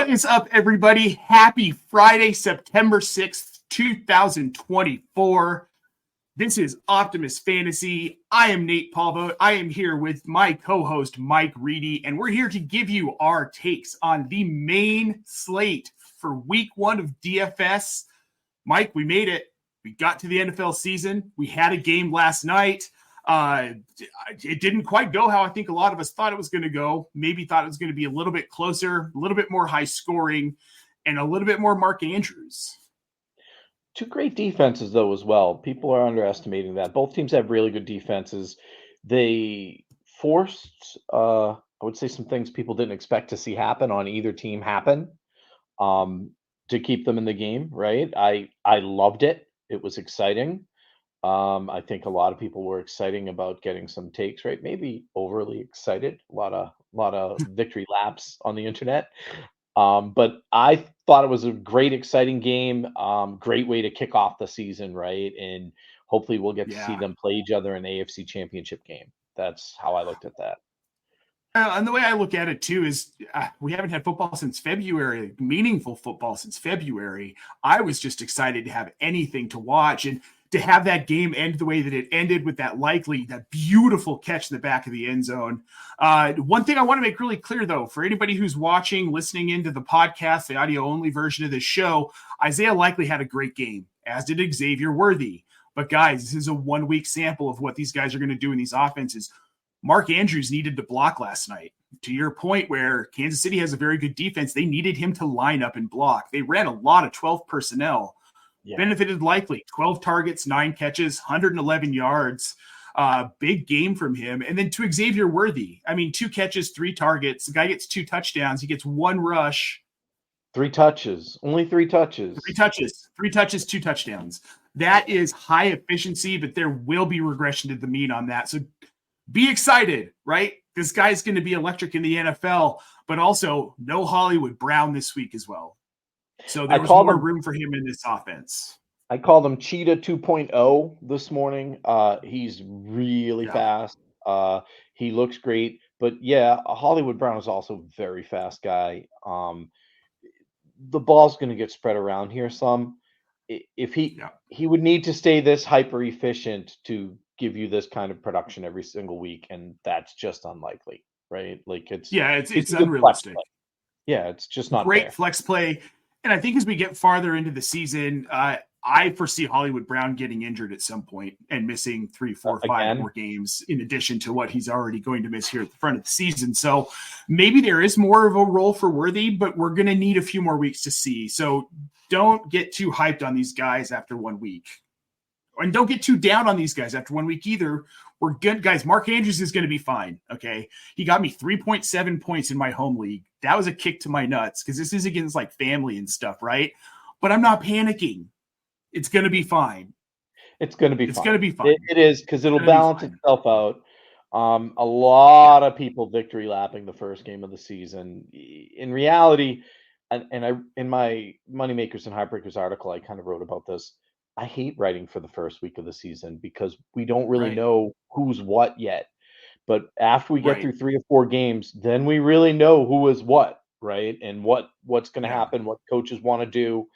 What is up, everybody? Happy Friday, September 6th, 2024. This is Optimus Fantasy. I am Nate Polvogt. I am here with my co-host, Mike Reedy, and we're here to give you our takes on the main slate for week 1 of DFS. Mike, we made it. We got to the NFL season. We had a game last night. It didn't quite go how I think a lot of us thought it was going to go. Maybe thought it was going to be a little bit closer, a little bit more high scoring, and a little bit more Mark Andrews. Two great defenses, though, as well. People are underestimating that. Both teams have really good defenses. They forced, I would say, some things people didn't expect to see happen on either team happen to keep them in the game, right? I loved it. It was exciting. I think a lot of people were exciting about getting some takes, right? Maybe overly excited. A lot of victory laps on the internet. But I thought it was a great, exciting game. Great way to kick off the season, right? And hopefully we'll get to see them play each other in an AFC Championship game. That's how I looked at that. And the way I look at it, too, is we haven't had football since February, meaningful football since February. I was just excited to have anything to watch and to have that game end the way that it ended with that beautiful catch in the back of the end zone. One thing I want to make really clear, though, for anybody who's watching, listening into the podcast, the audio-only version of this show, Isaiah Likely had a great game, as did Xavier Worthy. But, guys, this is a one-week sample of what these guys are going to do in these offenses. Mark Andrews needed to block last night. To your point where Kansas City has a very good defense, they needed him to line up and block. They ran a lot of 12 personnel. Yeah. Benefited Likely, 12 targets, 9 catches, 111 yards. Big game from him. And then to Xavier Worthy, 2 catches, 3 targets. The guy gets 2 touchdowns. He gets 1 rush. 3 touches. Only 3 touches. 3 touches. 3 touches, 2 touchdowns. That is high efficiency, but there will be regression to the mean on that. So be excited, right? This guy's going to be electric in the NFL, but also no Hollywood Brown this week as well. So there was more room for him in this offense. I called him Cheetah 2.0 this morning. He's really fast. He looks great. But, Hollywood Brown is also a very fast guy. The ball's going to get spread around here some. If he would need to stay this hyper efficient to give you this kind of production every single week, and that's just unlikely, right? Like it's unrealistic. Yeah, it's just not great there. Flex play. And I think as we get farther into the season, I foresee Hollywood Brown getting injured at some point and missing 3, 4, 5 more games in addition to what he's already going to miss here at the front of the season. So maybe there is more of a role for Worthy, but we're going to need a few more weeks to see. So don't get too hyped on these guys after 1 week. And don't get too down on these guys after 1 week either. We're good, guys. Mark Andrews is going to be fine, okay? He got me 3.7 points in my home league. That was a kick to my nuts because this is against like family and stuff, right? But I'm not panicking. It's going to be fine. It's going to be fine. It is because it'll balance itself out. A lot of people victory lapping the first game of the season. In reality, in my Moneymakers and Highbreakers article, I kind of wrote about this. I hate writing for the first week of the season because we don't really know who's what yet. But after we get through 3 or 4 games, then we really know who is what, right? And what's going to happen, what coaches want to do,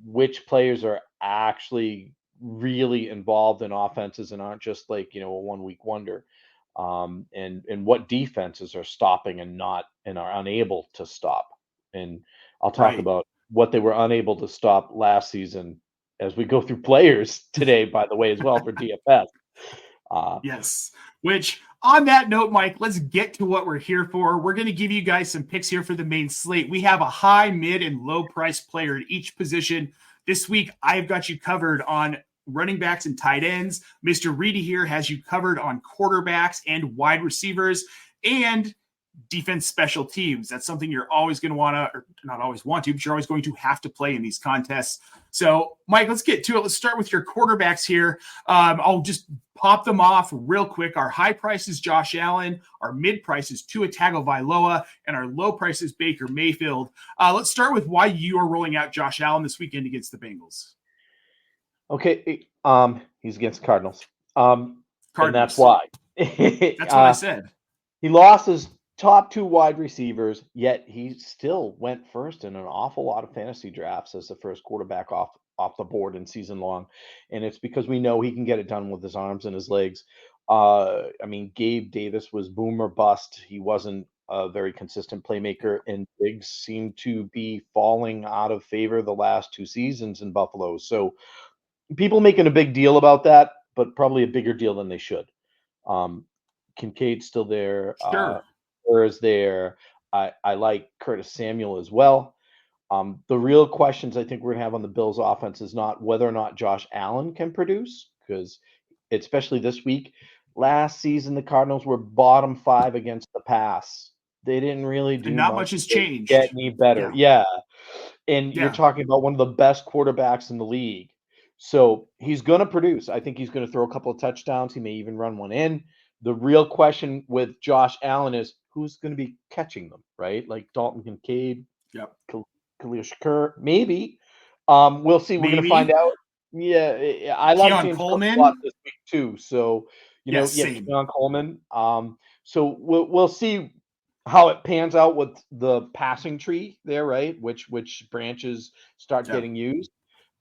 which players are actually really involved in offenses and aren't just like, a 1-week wonder, and what defenses are stopping and are unable to stop. And I'll talk about what they were unable to stop last season as we go through players today, by the way, as well for DFS. Yes. Which, on that note, Mike, let's get to what we're here for. We're going to give you guys some picks here for the main slate. We have a high, mid, and low price player at each position. This week, I've got you covered on running backs and tight ends. Mr. Reedy here has you covered on quarterbacks and wide receivers and defense special teams. That's something you're always going to want to, or not always want to, but you're always going to have to play in these contests. So, Mike, let's get to it. Let's start with your quarterbacks here. I'll just pop them off real quick. Our high price is Josh Allen. Our mid price is Tua Tagovailoa. And our low price is Baker Mayfield. Let's start with why you are rolling out Josh Allen this weekend against the Bengals. Okay. He's against Cardinals. And that's why. That's what I said. He lost his top 2 wide receivers, yet he still went first in an awful lot of fantasy drafts as the first quarterback off the board in season long. And it's because we know he can get it done with his arms and his legs. I mean, Gabe Davis was boom or bust. He wasn't a very consistent playmaker, and Diggs seemed to be falling out of favor the last 2 seasons in Buffalo. So people making a big deal about that, but probably a bigger deal than they should. Kincaid's still there. Sure. Is there. I like Curtis Samuel as well. The real questions I think we're gonna have on the Bills offense is not whether or not Josh Allen can produce, because especially this week. Last season, the Cardinals were bottom 5 against the pass. They didn't really And do not much much has to changed. get any better. Yeah. And you're Yeah. talking about one of the best quarterbacks in the league. So he's going to produce. I think he's going to throw a couple of touchdowns. He may even run one in. The real question with Josh Allen is who's going to be catching them, right? Like Dalton Kincaid, Yep. Khalil Shakur, maybe. We'll see. We're going to find Maybe. out. Yeah, I like Keon James Cook a lot Coleman. this week too. So, Yes, yeah, same. Keon Coleman. So we'll see how it pans out with the passing tree there, right? Which branches start Yeah. getting used.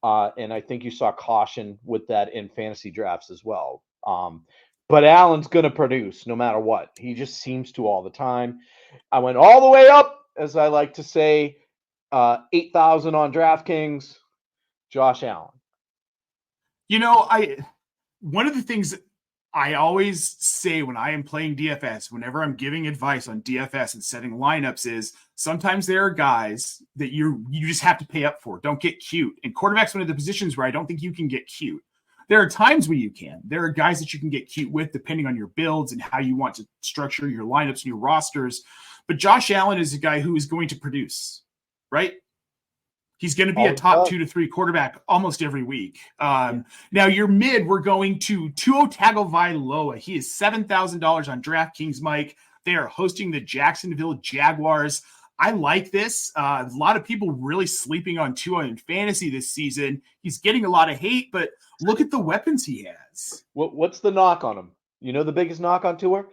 And I think you saw caution with that in fantasy drafts as well. But Allen's going to produce no matter what. He just seems to all the time. I went all the way up, as I like to say, 8,000 on DraftKings. Josh Allen. One of the things I always say when I am playing DFS, whenever I'm giving advice on DFS and setting lineups, is sometimes there are guys that you just have to pay up for. Don't get cute. And quarterback's one of the positions where I don't think you can get cute. There are times when you can. There are guys that you can get cute with depending on your builds and how you want to structure your lineups and your rosters. But Josh Allen is a guy who is going to produce, right? He's going to be a top 2 to 3 quarterback almost every week. Now, your mid, we're going to Tua Tagovailoa. He is $7,000 on DraftKings, Mike. They are hosting the Jacksonville Jaguars. I like this. A lot of people really sleeping on Tua in fantasy this season. He's getting a lot of hate, but look at the weapons he has. What's the knock on him? You know the biggest knock on Tua?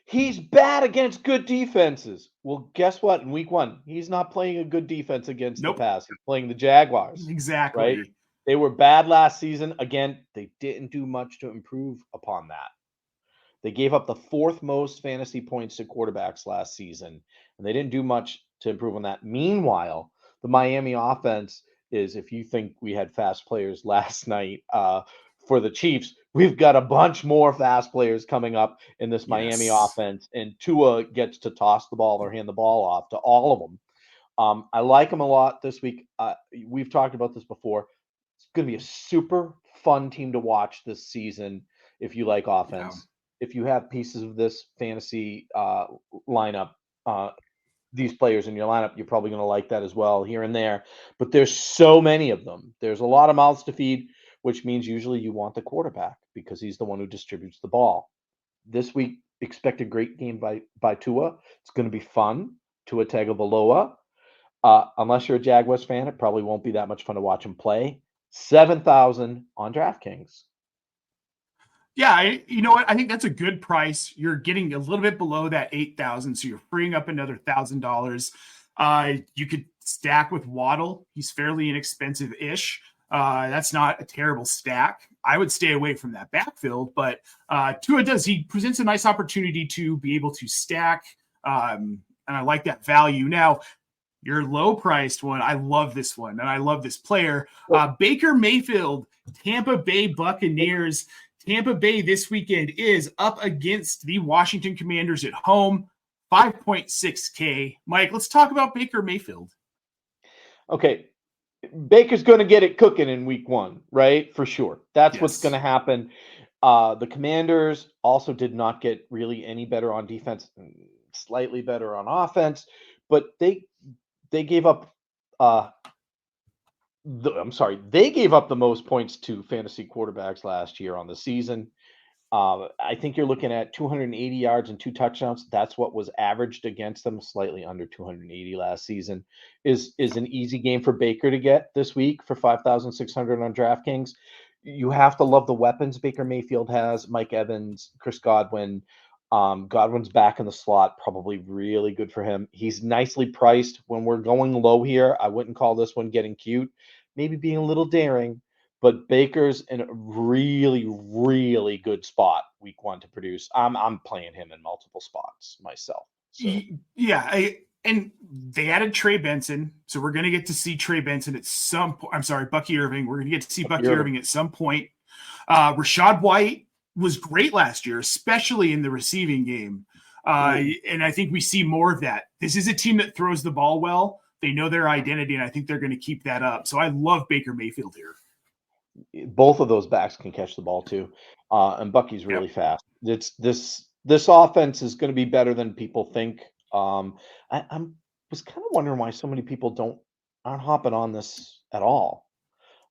He's bad against good defenses. Well, guess what? In week 1, he's not playing a good defense against the pass. He's playing the Jaguars. Exactly. Right? They were bad last season. Again, they didn't do much to improve upon that. They gave up the 4th most fantasy points to quarterbacks last season, and they didn't do much to improve on that. Meanwhile, the Miami offense is, if you think we had fast players last night for the Chiefs, we've got a bunch more fast players coming up in this Miami offense, and Tua gets to toss the ball or hand the ball off to all of them. I like him a lot this week. We've talked about this before. It's going to be a super fun team to watch this season if you like offense. Yeah. If you have pieces of this fantasy lineup, these players in your lineup, you're probably going to like that as well here and there. But there's so many of them. There's a lot of mouths to feed, which means usually you want the quarterback because he's the one who distributes the ball. This week, expect a great game by Tua. It's going to be fun. Tua Tagovailoa. Unless you're a Jaguars fan, it probably won't be that much fun to watch him play. 7,000 on DraftKings. Yeah, you know what? I think that's a good price. You're getting a little bit below that 8,000, so you're freeing up another $1,000. You could stack with Waddle. He's fairly inexpensive-ish. That's not a terrible stack. I would stay away from that backfield, but Tua does. He presents a nice opportunity to be able to stack, and I like that value. Now, your low-priced one, I love this one, and I love this player. Baker Mayfield, Tampa Bay Buccaneers. Tampa Bay this weekend is up against the Washington Commanders at home, 5.6K. Mike, let's talk about Baker Mayfield. Okay. Baker's going to get it cooking in week 1, right? For sure. That's what's going to happen. The Commanders also did not get really any better on defense, slightly better on offense, but they gave up they gave up the most points to fantasy quarterbacks last year on the season. I think you're looking at 280 yards and 2 touchdowns. That's what was averaged against them, slightly under 280 last season. Is an easy game for Baker to get this week for 5,600 on DraftKings. You have to love the weapons Baker Mayfield has: Mike Evans, Chris Godwin. Godwin's back in the slot, probably really good for him. He's nicely priced. When we're going low here, I wouldn't call this one getting cute, maybe being a little daring, but Baker's in a really, really good spot week 1 to produce. I'm playing him in multiple spots myself. So. Yeah, and they added Trey Benson, so we're going to get to see Trey Benson at some point. I'm sorry, Bucky Irving. We're going to get to see Bucky Irving at some point. Rashad White was great last year, especially in the receiving game. And I think we see more of that. This is a team that throws the ball well. They know their identity, and I think they're going to keep that up. So I love Baker Mayfield here. Both of thkind backs can catch the ball too. And Bucky's really fast. This offense is going to be better than people think. I was kind of wondering why so many people aren't hopping on this at all.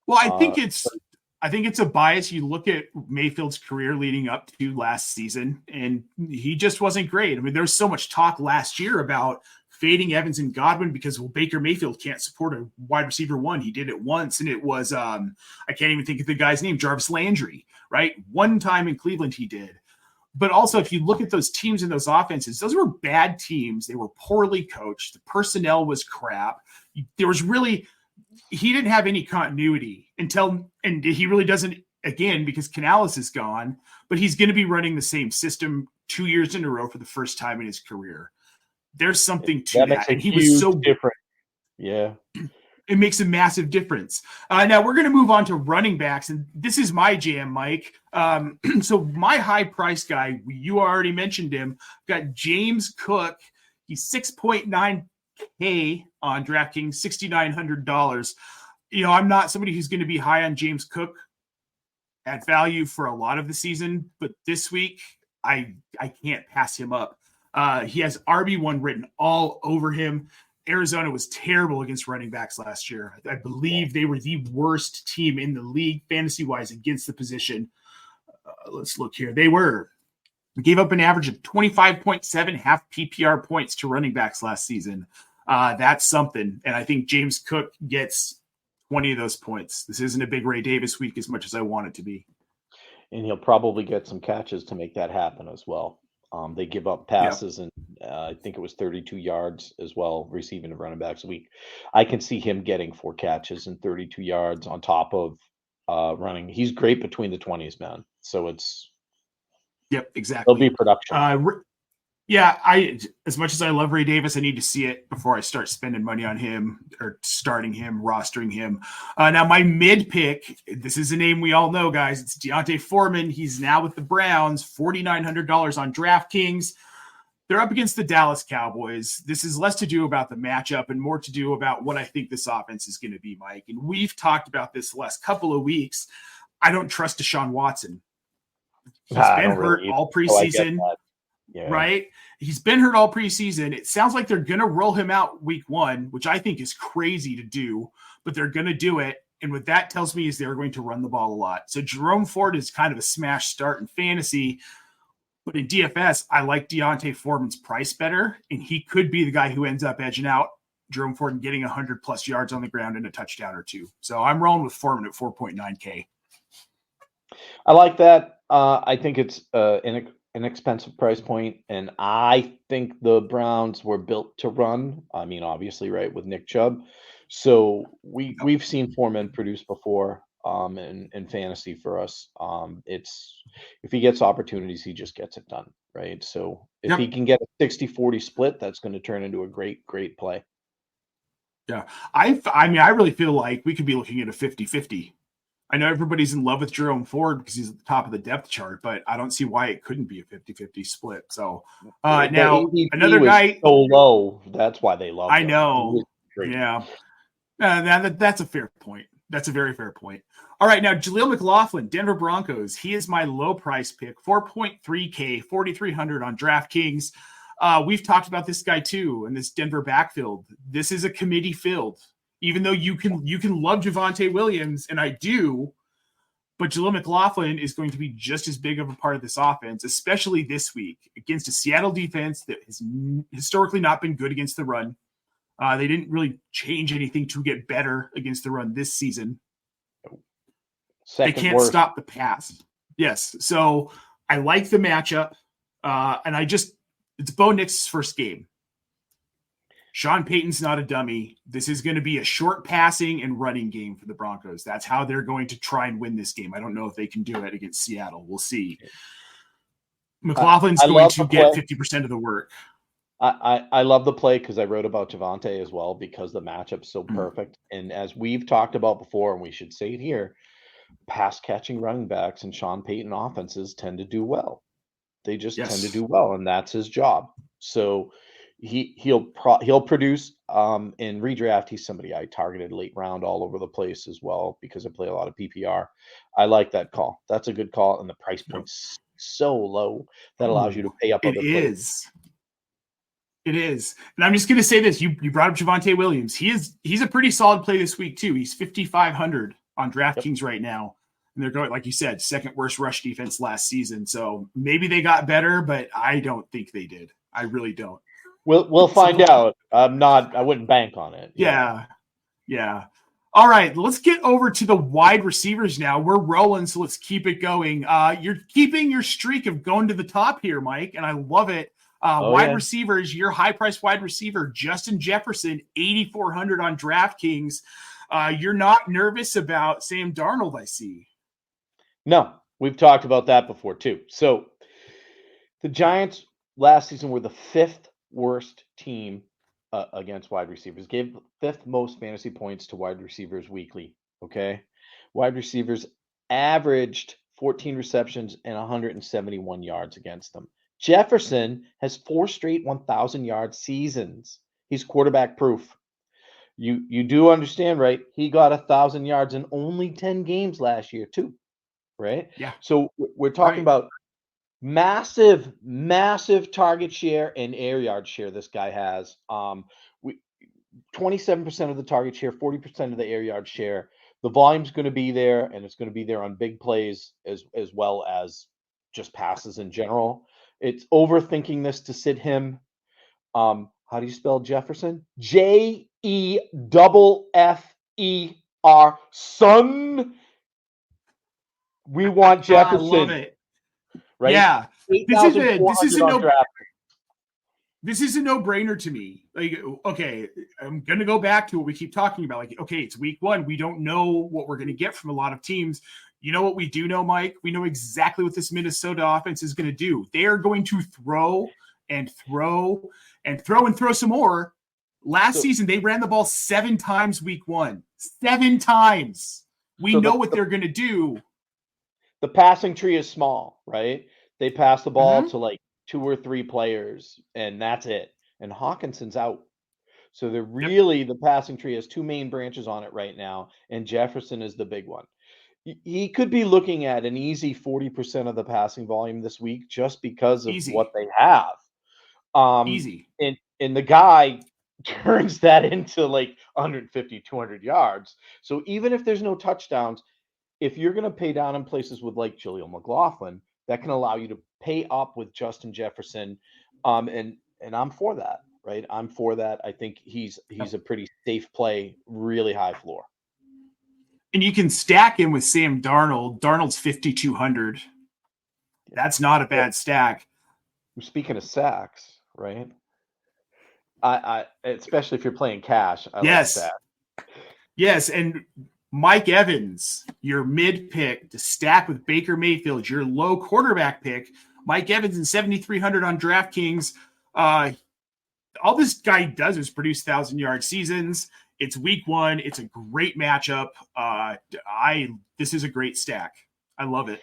Well, I think it's a bias. You look at Mayfield's career leading up to last season, and he just wasn't great. I mean, there's so much talk last year about fading Evans and Godwin because Baker Mayfield can't support a wide receiver 1. He did it once, and it was I can't even think of the guy's name, Jarvis Landry, right? One time in Cleveland he did. But also, if you look at those teams and those offenses, those were bad teams. They were poorly coached. The personnel was crap. There was really – he didn't have any continuity and he really doesn't, again, because Canales is gone, but he's going to be running the same system 2 years in a row for the first time in his career. There's something to that. And he was so different. Yeah. It makes a massive difference. Now we're going to move on to running backs, and this is my jam, Mike. So my high price guy, you already mentioned him, got James Cook. He's 6.9K on DraftKings, $6,900. I'm not somebody who's going to be high on James Cook at value for a lot of the season, but this week I can't pass him up. He has RB1 written all over him. Arizona was terrible against running backs last year. I believe they were the worst team in the league fantasy-wise against the position. Let's look here. They gave up an average of 25.7 half PPR points to running backs last season. That's something. And I think James Cook gets 20 of those points. This isn't a big Ray Davis week as much as I want it to be. And he'll probably get some catches to make that happen as well. They give up passes, and I think it was 32 yards as well, receiving the running backs a week. I can see him getting 4 catches and 32 yards on top of running. He's great between the 20s, man. So it's exactly. There'll be production. As much as I love Ray Davis, I need to see it before I start spending money on him or starting him, rostering him. Now, my mid pick, this is a name we all know, guys. It's Deontay Foreman. He's now with the Browns, $4,900 on DraftKings. They're up against the Dallas Cowboys. This is less to do about the matchup and more to do about what I think this offense is going to be, Mike. And we've talked about this the last couple of weeks. I don't trust Deshaun Watson. He's been hurt all preseason. Right? He's been hurt all preseason. It sounds like they're going to roll him out week 1, which I think is crazy to do, but they're going to do it. And what that tells me is they're going to run the ball a lot. So Jerome Ford is kind of a smash start in fantasy, but in DFS, I like Deontay Foreman's price better, and he could be the guy who ends up edging out Jerome Ford and getting 100+ yards on the ground and a touchdown or 2. So I'm rolling with Foreman at 4.9K. I like that. I think it's an expensive price point, and I think the Browns were built to run. I mean, obviously, right, with Nick Chubb. So we've seen Foreman produce before in fantasy for us. It's if he gets opportunities, he just gets it done, right? So if he can get a 60-40 split, that's going to turn into a great play. Yeah. I mean, I really feel like we could be looking at a 50-50. I know everybody's in love with Jerome Ford because he's at the top of the depth chart, but I don't see why it couldn't be a 50-50 split. So now another guy so low. That's why they love him. I know. Yeah. That's a fair point. That's a very fair point. All right. Now, Jaleel McLaughlin, Denver Broncos. He is my low price pick, 4.3K, 4,300 on DraftKings. We've talked about this guy too, in this Denver backfield. This is a committee field. Even though you can love Javonte Williams, and I do, but Jaleel McLaughlin is going to be just as big of a part of this offense, especially this week against a Seattle defense that has historically not been good against the run. They didn't really change anything to get better against the run this season. They can't stop the pass. Yes. So I like the matchup. And it's Bo Nix's first game. Sean Payton's not a dummy. This is going to be a short passing and running game for the Broncos. That's how they're going to try and win this game. I don't know if they can do it against Seattle. We'll see. McLaughlin's going to get 50% of the work. I love the play because I wrote about Javonte as well because the matchup's so perfect. And as we've talked about before, and we should say it here, pass catching running backs and Sean Payton offenses tend to do well. They just tend to do well, and that's his job. So he'll produce. In redraft, he's somebody I targeted late round all over the place as well because I play a lot of PPR. I like that call. That's a good call, and the price point's so low that allows you to pay up other plays. It is. And I'm just going to say this. You brought up Javonte Williams. He's a pretty solid play this week, too. He's 5,500 on DraftKings right now. And they're going, like you said, second worst rush defense last season. So maybe they got better, but I don't think they did. I really don't. We'll find out. I wouldn't bank on it. Yeah. All right, let's get over to the wide receivers now. We're rolling, so let's keep it going. You're keeping your streak of going to the top here, Mike, and I love it. Receivers, your high-priced wide receiver, Justin Jefferson, 8,400 on DraftKings. You're not nervous about Sam Darnold, I see. No, we've talked about that before too. So the Giants last season were the 5th worst team against wide receivers. Gave 5th most fantasy points to wide receivers weekly. Okay, wide receivers averaged 14 receptions and 171 yards against them. Jefferson has 4 straight 1,000-yard seasons. He's quarterback proof. You do understand, right? He got 1,000 yards in only 10 games last year, too, right? Yeah. So we're talking about massive target share and air yard share. This guy has 27% of the target share, 40% of the air yard share. The volume's going to be there, and it's going to be there on big plays as well as just passes in general. It's overthinking this to sit him. How do you spell Jefferson? Jeffer, son. We want Jefferson. I love it. Right? Yeah. This is a no-brainer to me. Like, okay, I'm going to go back to what we keep talking about. Like, okay, it's week 1. We don't know what we're going to get from a lot of teams. You know what we do know, Mike? We know exactly what this Minnesota offense is going to do. They are going to throw and throw and throw and throw some more. Last season, they ran the ball 7 times week 1. 7 times. We know what they're going to do. The passing tree is small, right? They pass the ball to like 2 or 3 players, and that's it. And Hawkinson's out. So they're really, the passing tree has 2 main branches on it right now, and Jefferson is the big one. He could be looking at an easy 40% of the passing volume this week just because of what they have. Easy. And the guy turns that into like 150, 200 yards. So even if there's no touchdowns, if you're going to pay down in places with like Jaleel McLaughlin, that can allow you to pay up with Justin Jefferson. And I'm for that, right? I'm for that. I think he's a pretty safe play, really high floor. And you can stack him with Sam Darnold. Darnold's 5,200. That's not a bad stack. Speaking of sacks, right? I especially if you're playing cash. Yes. Like that. Yes, and Mike Evans, your mid pick to stack with Baker Mayfield, your low quarterback pick. Mike Evans in 7,300 on DraftKings. All this guy does is produce 1,000-yard seasons. It's week 1. It's a great matchup. This is a great stack. I love it.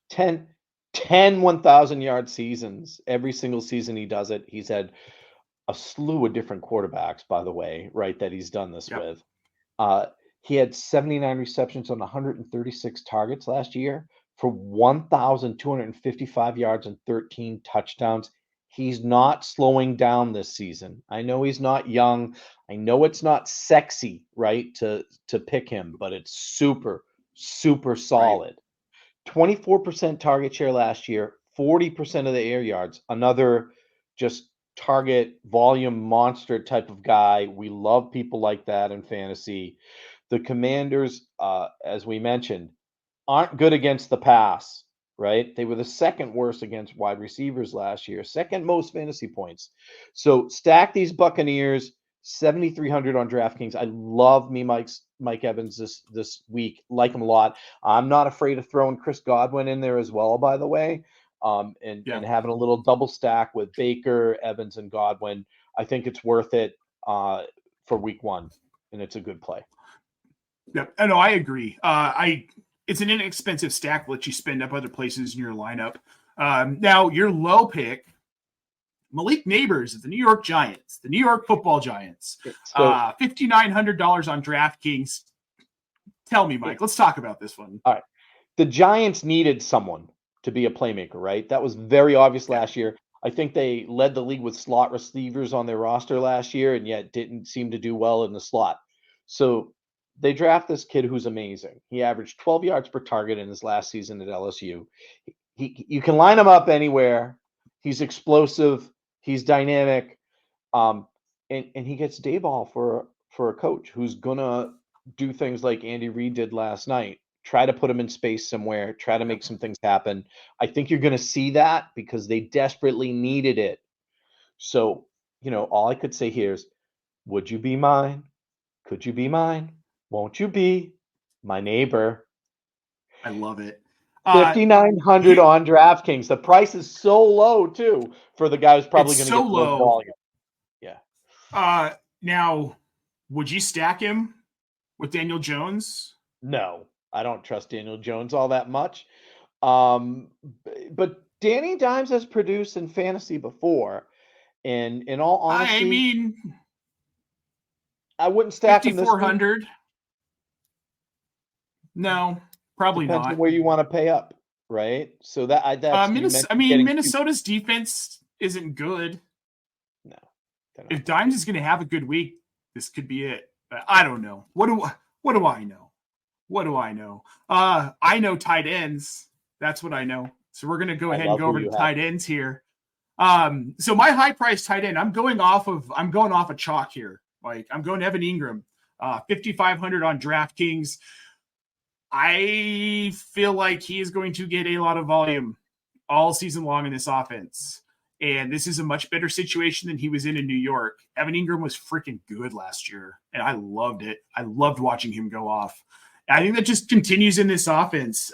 10 1,000-yard seasons. Every single season he does it. He's had a slew of different quarterbacks, by the way, right, that he's done this with. He had 79 receptions on 136 targets last year for 1,255 yards and 13 touchdowns. He's not slowing down this season. I know he's not young. I know it's not sexy, right, to pick him, but it's super, super solid. Right. 24% target share last year, 40% of the air yards. Another just target volume monster type of guy. We love people like that in fantasy. The Commanders, as we mentioned, aren't good against the pass. right? They were the second worst against wide receivers last year, second most fantasy points. So stack these Buccaneers, 7,300 on DraftKings. I love Mike Evans this week. Like him a lot. I'm not afraid of throwing Chris Godwin in there as well, by the way. And having a little double stack with Baker, Evans, and Godwin. I think it's worth it for week 1, and it's a good play. Yep. No, I agree. It's an inexpensive stack that lets you spend up other places in your lineup. Now, your low pick, Malik Neighbors of the New York Giants, the New York Football Giants, $5,900 on DraftKings. Tell me, Mike, let's talk about this one. All right. The Giants needed someone to be a playmaker, right? That was very obvious last year. I think they led the league with slot receivers on their roster last year, and yet didn't seem to do well in the slot. So they draft this kid who's amazing. He averaged 12 yards per target in his last season at LSU. You can line him up anywhere. He's explosive. He's dynamic. And he gets day ball for a coach who's going to do things like Andy Reid did last night. Try to put him in space somewhere. Try to make some things happen. I think you're going to see that because they desperately needed it. So, all I could say here is, would you be mine? Could you be mine? Won't you be my neighbor? I love it. 5,900 on DraftKings. The price is so low too for the guy who's probably going to get low volume. Yeah. Now, would you stack him with Daniel Jones? No, I don't trust Daniel Jones all that much. But Danny Dimes has produced in fantasy before, and in all honesty, I wouldn't stack him this week. 5,400. No, probably Depends not. on where you want to pay up, right? So Minnesota's defense isn't good. No. If Dimes is going to have a good week, this could be it. But I don't know. What do I know? What do I know? I know tight ends. That's what I know. So we're going to go ahead and go over to tight ends here. So my high price tight end, I'm going off of chalk here. Like I'm going Evan Ingram, 5,500 on DraftKings. I feel like he is going to get a lot of volume all season long in this offense. And this is a much better situation than he was in New York. Evan Ingram was freaking good last year, and I loved it. I loved watching him go off. I think that just continues in this offense.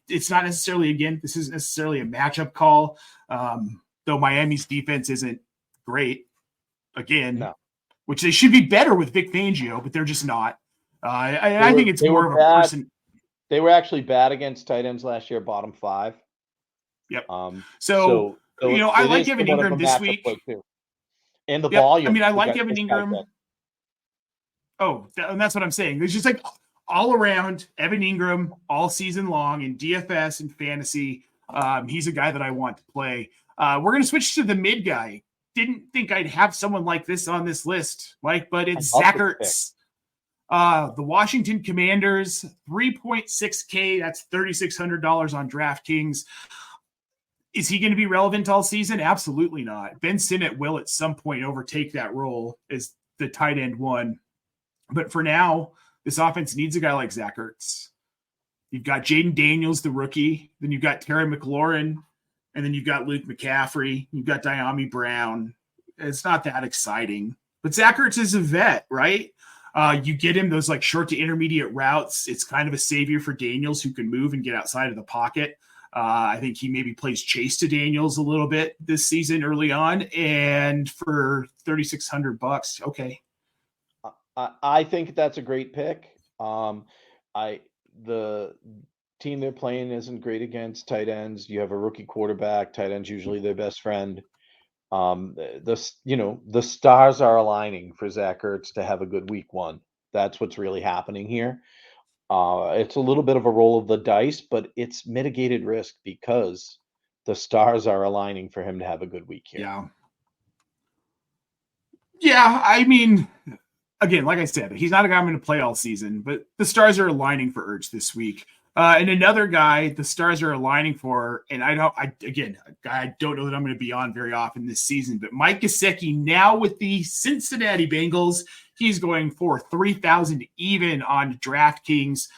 It's not necessarily, this isn't necessarily a matchup call, though Miami's defense isn't great, which they should be better with Vic Fangio, but they're just not. I think it's more of a person. They were actually bad against tight ends last year, bottom 5. Yep. So I like Evan Ingram this week. And the volume. I mean, I like Evan Ingram. And that's what I'm saying. It's just like all around Evan Ingram all season long in DFS and fantasy. He's a guy that I want to play. We're going to switch to the mid guy. Didn't think I'd have someone like this on this list, Mike, but it's Zach Ertz. The Washington Commanders, 3.6K. That's $3,600 on DraftKings. Is he going to be relevant all season? Absolutely not. Ben Sinnott will at some point overtake that role as the tight end one. But for now, this offense needs a guy like Zach Ertz. You've got Jaden Daniels, the rookie. Then you've got Terry McLaurin. And then you've got Luke McCaffrey. You've got Diami Brown. It's not that exciting. But Zach Ertz is a vet, right? You get him those like short to intermediate routes. It's kind of a savior for Daniels who can move and get outside of the pocket. I think he maybe plays chase to Daniels a little bit this season early on. And for $3,600, okay. I think that's a great pick. The team they're playing isn't great against tight ends. You have a rookie quarterback. Tight ends usually their best friend. The stars are aligning for Zach Ertz to have a good week 1. That's what's really happening here. It's a little bit of a roll of the dice, but it's mitigated risk because the stars are aligning for him to have a good week here. Yeah. I mean, again, like I said, he's not a guy I'm going to play all season, but the stars are aligning for Ertz this week. And another guy the stars are aligning for, and I don't know that I'm going to be on very often this season, but Mike Gesicki now with the Cincinnati Bengals, he's going for 3,000 even on DraftKings.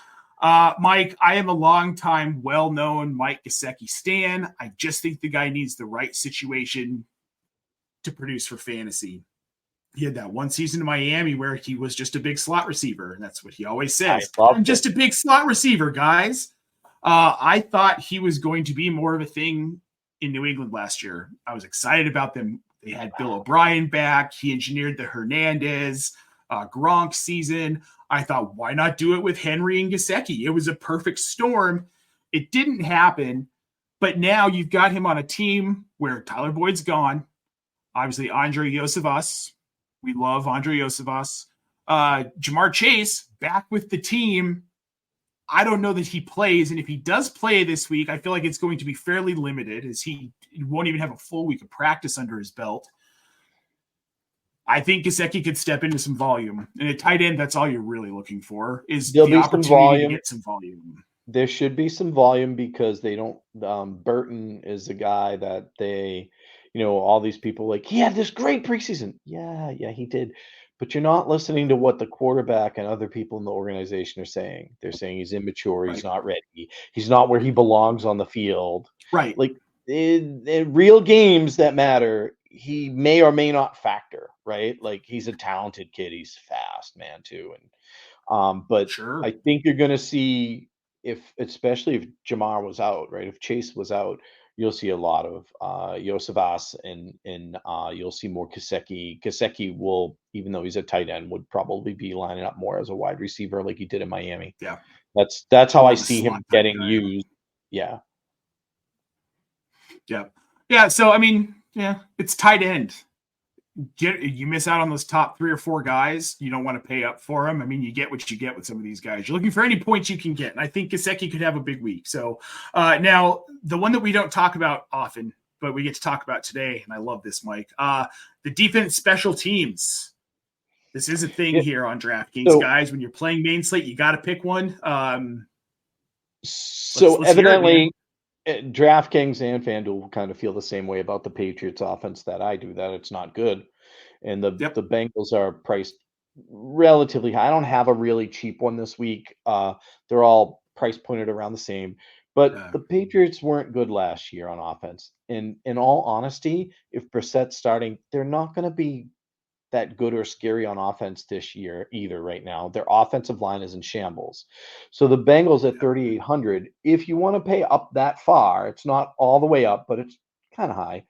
Mike, I am a longtime, well-known Mike Gesicki stan. I just think the guy needs the right situation to produce for fantasy. He had that one season in Miami where he was just a big slot receiver, and that's what he always says. I'm just a big slot receiver, guys. I thought he was going to be more of a thing in New England last year. I was excited about them. They had Bill O'Brien back. He engineered the Hernandez, Gronk season. I thought, why not do it with Henry and Gesicki? It was a perfect storm. It didn't happen, but now you've got him on a team where Tyler Boyd's gone. Obviously, Andre Iosivas. We love Andre Iosivas. Jamar Chase back with the team. I don't know that he plays, and if he does play this week, I feel like it's going to be fairly limited, as he won't even have a full week of practice under his belt. I think Gesicki could step into some volume. And at tight end, that's all you're really looking for, is the opportunity to get some volume. There should be some volume because they don't Burton is a guy that they, all these people like, he had this great preseason. Yeah, he did. But you're not listening to what the quarterback and other people in the organization are saying. They're saying he's immature. He's not ready. He's not where he belongs on the field. Right. Like in real games that matter, he may or may not factor, right? Like he's a talented kid. He's fast, man, too. And but sure. I think you're going to see especially if Jamar was out, right? If Chase was out, you'll see a lot of Iosivas and you'll see more Gesicki. Gesicki will, even though he's a tight end, would probably be lining up more as a wide receiver like he did in Miami. Yeah. That's how I see him getting used. Yeah. Yeah. Yeah. So, I mean, it's tight end. You miss out on those top 3 or 4 guys. You don't want to pay up for them. I mean, you get what you get with some of these guys. You're looking for any points you can get. And I think Gesicki could have a big week. So now the one that we don't talk about often, but we get to talk about today, and I love this, Mike, the defense special teams. This is a thing here on DraftKings, guys. When you're playing main slate, you got to pick one. So evidently, DraftKings and FanDuel kind of feel the same way about the Patriots offense that I do, that it's not good. And the Bengals are priced relatively high. I don't have a really cheap one this week. They're all price pointed around the same. But the Patriots weren't good last year on offense. And in all honesty, if Brissett's starting, they're not going to be that good or scary on offense this year either right now. Their offensive line is in shambles. So the Bengals at 3,800, if you want to pay up that far, it's not all the way up, but it's kind of high.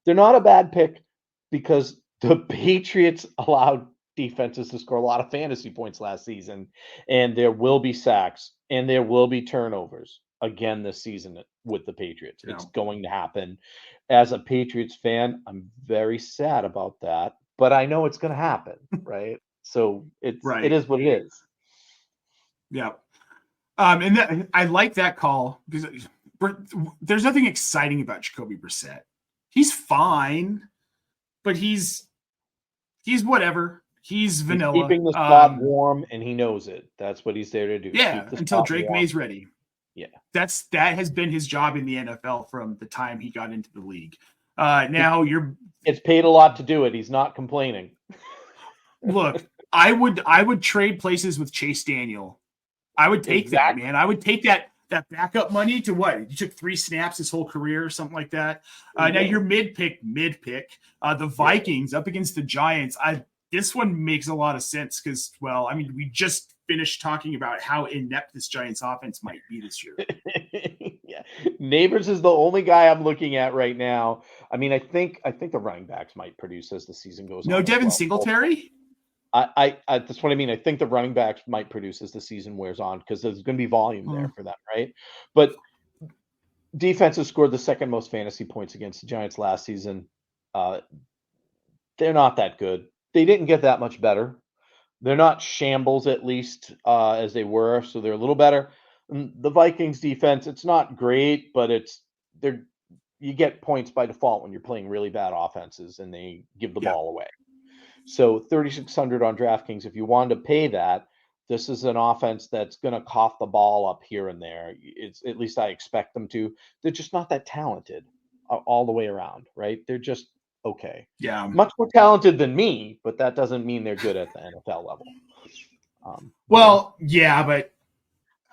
They're not a bad pick because the Patriots allowed defenses to score a lot of fantasy points last season, and there will be sacks and there will be turnovers again this season with the Patriots. It's going to happen. As a Patriots fan, I'm very sad about that. But I know it's going to happen, right? So it is what it is. Yeah. And I like that call because there's nothing exciting about Jacoby Brissett. He's fine, but he's whatever. He's vanilla. He's keeping the spot warm, and he knows it. That's what he's there to do. Yeah, until Drake May's ready. Yeah. That has been his job in the NFL from the time he got into the league. Now it's paid a lot to do it. He's not complaining. Look, I would trade places with Chase Daniel. I would take that, man. I would take that backup money to what? You took 3 snaps his whole career or something like that. Now you're mid pick. The Vikings up against the Giants. This one makes a lot of sense because, well, I mean, we just finished talking about how inept this Giants offense might be this year. Yeah. Neighbors is the only guy I'm looking at right now. I mean, I think the running backs might produce as the season goes on. No Devin Singletary? I that's what I mean. I think the running backs might produce as the season wears on because there's going to be volume there for them, right? But defense has scored the second most fantasy points against the Giants last season. They're not that good. They didn't get that much better. They're not shambles, at least, as they were, so they're a little better. The Vikings defense, it's not great, but you get points by default when you're playing really bad offenses and they give the ball away. So 3,600 on DraftKings, if you wanted to pay that, this is an offense that's going to cough the ball up here and there. It's at least I expect them to. They're just not that talented all the way around, right? They're just okay. Yeah. Much more talented than me, but that doesn't mean they're good at the NFL level. Well, yeah, but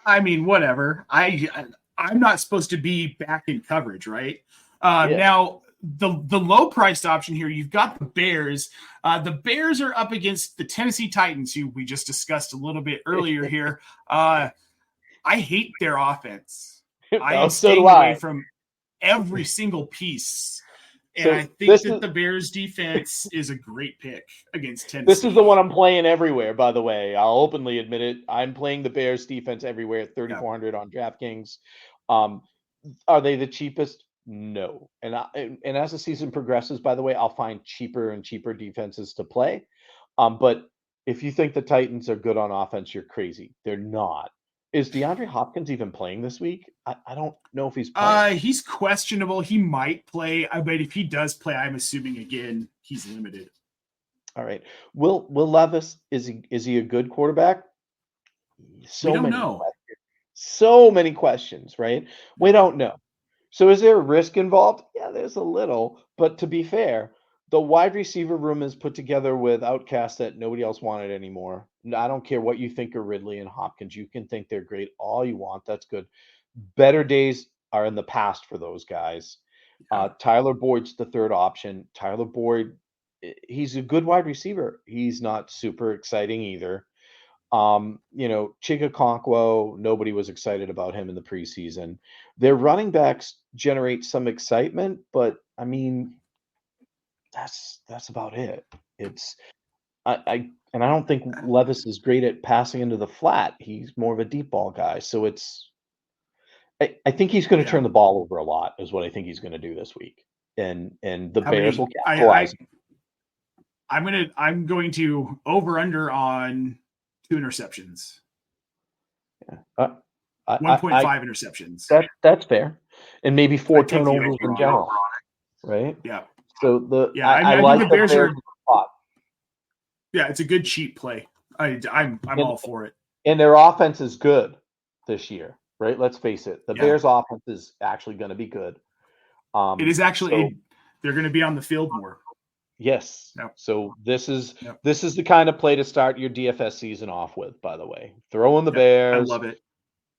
I mean, whatever. I'm not supposed to be back in coverage, right? Now, the low priced option here, you've got the Bears. The Bears are up against the Tennessee Titans, who we just discussed a little bit earlier here. I hate their offense. I am staying away from every single piece. And I think that the Bears defense is a great pick against Tennessee. This is the one I'm playing everywhere, by the way. I'll openly admit it. I'm playing the Bears defense everywhere at 3,400 on DraftKings. Are they the cheapest? No. And as the season progresses, by the way, I'll find cheaper and cheaper defenses to play. But if you think the Titans are good on offense, you're crazy. They're not. Is DeAndre Hopkins even playing this week? I don't know if he's playing. He's questionable. He might play. But if he does play, I'm assuming again he's limited. All right. Will Levis, is he a good quarterback? We don't know. So many questions, right? We don't know. So is there a risk involved? Yeah, there's a little. But to be fair, the wide receiver room is put together with outcasts that nobody else wanted anymore. I don't care what you think of Ridley and Hopkins. You can think they're great all you want. That's good. Better days are in the past for those guys. Tyler Boyd's the third option. Tyler Boyd, he's a good wide receiver. He's not super exciting either. Chika Okonkwo, nobody was excited about him in the preseason. Their running backs generate some excitement, but I mean, that's about it. I don't think Levis is great at passing into the flat. He's more of a deep ball guy. So I think he's going to turn the ball over a lot is what I think he's going to do this week. And the Bears will capitalize. I'm going to over under on 2 interceptions. Yeah. 1.5 interceptions. That's fair. And maybe 4 turnovers in general. Right? Yeah. So I like think the Bears are spot. Yeah, it's a good cheap play. I'm all for it. And their offense is good this year, right? Let's face it. The Bears offense is actually going to be good. It is actually they're going to be on the field more. Yes. Yep. So this is the kind of play to start your DFS season off with, by the way. Throw in the Bears. I love it.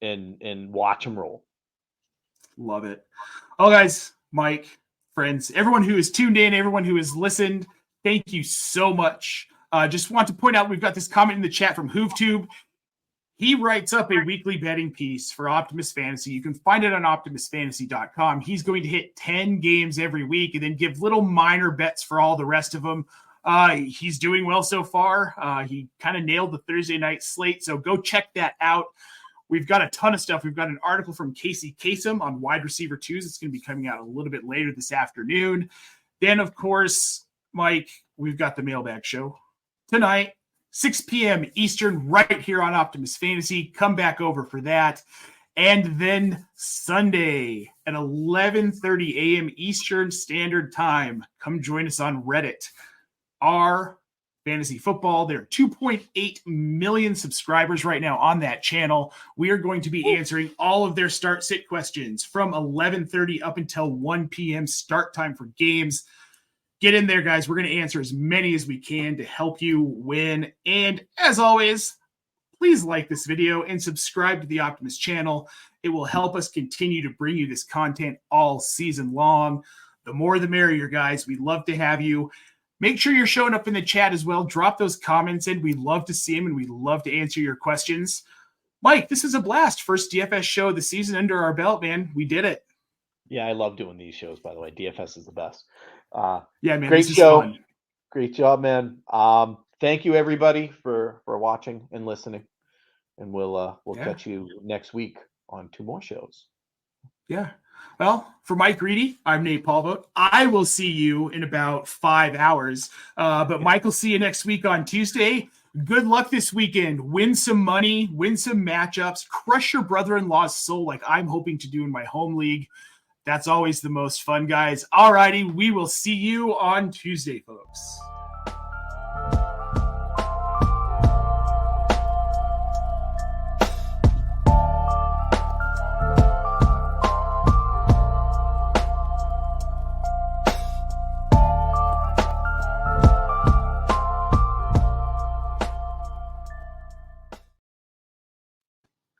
And watch them roll. Love it. Oh, guys, Mike, friends, everyone who has tuned in, everyone who has listened, thank you so much. Just want to point out, we've got this comment in the chat from HoofTube. He writes up a weekly betting piece for Optimus Fantasy. You can find it on optimusfantasy.com. He's going to hit 10 games every week and then give little minor bets for all the rest of them. He's doing well so far. He kind of nailed the Thursday night slate, so go check that out. We've got a ton of stuff. We've got an article from Casey Kasem on wide receiver twos. It's going to be coming out a little bit later this afternoon. Then, of course, Mike, we've got the mailbag show tonight, 6 p.m. Eastern, right here on Optimus Fantasy. Come back over for that. And then Sunday at 11:30 a.m. Eastern Standard Time, come join us on Reddit. Our Fantasy Football. There are 2.8 million subscribers right now on that channel. We are going to be answering all of their start-sit questions from 11:30 up until 1 p.m. start time for games. Get in there, guys. We're going to answer as many as we can to help you win. And as always, please like this video and subscribe to the Optimus channel. It will help us continue to bring you this content all season long. The more the merrier, guys. We'd love to have you. Make sure you're showing up in the chat as well. Drop those comments in. We love to see them, and we love to answer your questions. Mike, this is a blast. First DFS show of the season under our belt, man. We did it. Yeah, I love doing these shows, by the way. DFS is the best. Yeah, man. Great show. Fun. Great job, man. Thank you, everybody, for watching and listening. And we'll catch you next week on 2 more shows. Yeah. Well, for Mike Reedy, I'm Nate Polvogt. I will see you in about 5 hours. But Mike will see you next week on Tuesday. Good luck this weekend. Win some money, win some matchups, crush your brother-in-law's soul like I'm hoping to do in my home league. That's always the most fun, guys. All righty, we will see you on Tuesday, folks.